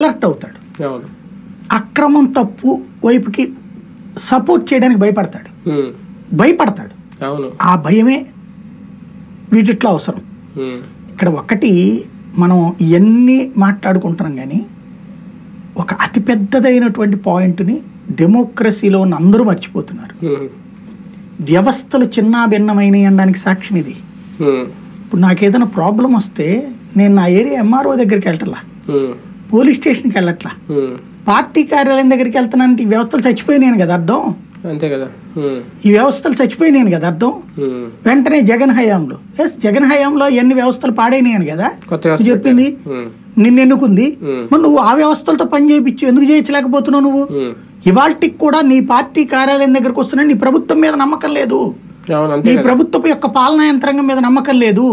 Alert అవుతాడు, అక్రమం తప్పు వైపుకి సపోర్ట్ చేయడానికి భయపడతాడు. ఆ భయమే వీటిట్లో అవసరం. ఇక్కడ ఒకటి మనం ఇవన్నీ మాట్లాడుకుంటున్నాం కానీ ఒక అతిపెద్దదైనటువంటి పాయింట్ని డెమోక్రసీలో ఉన్న అందరూ మర్చిపోతున్నారు. వ్యవస్థలు చిన్నాభిన్నమైనవి అనడానికి సాక్ష్యం ఇది. ఇప్పుడు నాకు ఏదైనా ప్రాబ్లం వస్తే నేను నా ఏరియా ఎంఆర్ఓ దగ్గరికి వెళ్ళట్లా, పోలీస్ స్టేషన్కి వెళ్ళట్లా, పార్టీ కార్యాలయం దగ్గరికి వెళ్తానంటే ఈ వ్యవస్థలు చచ్చిపోయినాయని కదా అర్థం. అంతే కదా, ఈ వ్యవస్థలు చచ్చిపోయినాయని కదా అర్థం. వెంటనే జగన్ హయాంలో జగన్ హయాంలో ఎన్ని వ్యవస్థలు పాడైనాయని కదా చెప్పింది, నిన్ను ఎన్నుకుంది. మరి నువ్వు ఆ వ్యవస్థలతో పని చేయించు, ఎందుకు చేయించలేకపోతున్నావు? నువ్వు ఇవాళకి కూడా నీ పార్టీ కార్యాలయం దగ్గరకు వస్తున్నా నీ ప్రభుత్వం మీద నమ్మకం లేదు, నీ ప్రభుత్వం యొక్క పాలనా యంత్రాంగం మీద నమ్మకం లేదు.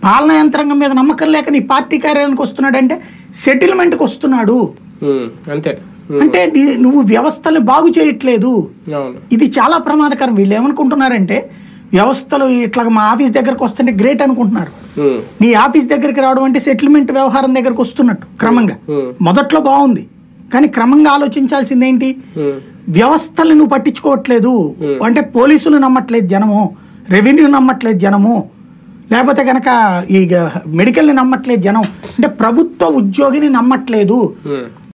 పాలనా యంత్రాంగం మీద నమ్మకం లేక నీ పార్టీ కార్యాలయానికి వస్తున్నాడంటే సెటిల్మెంట్కి వస్తున్నాడు. అంటే నువ్వు వ్యవస్థల్ని బాగు చేయట్లేదు. ఇది చాలా ప్రమాదకరం. వీళ్ళు ఏమనుకుంటున్నారంటే వ్యవస్థలు ఇట్లా మా ఆఫీస్ దగ్గరకు వస్తుంటే గ్రేట్ అనుకుంటున్నారు. నీ ఆఫీస్ దగ్గరికి రావడం అంటే సెటిల్మెంట్ వ్యవహారం దగ్గరకు వస్తున్నట్టు. క్రమంగా మొదట్లో బాగుంది కానీ క్రమంగా ఆలోచించాల్సింది ఏంటి, వ్యవస్థల్ని నువ్వు పట్టించుకోవట్లేదు అంటే పోలీసులు నమ్మట్లేదు జనము, రెవెన్యూ నమ్మట్లేదు జనము, లేకపోతే కనుక ఈ మెడికల్ని నమ్మట్లేదు జనం, అంటే ప్రభుత్వ ఉద్యోగిని నమ్మట్లేదు.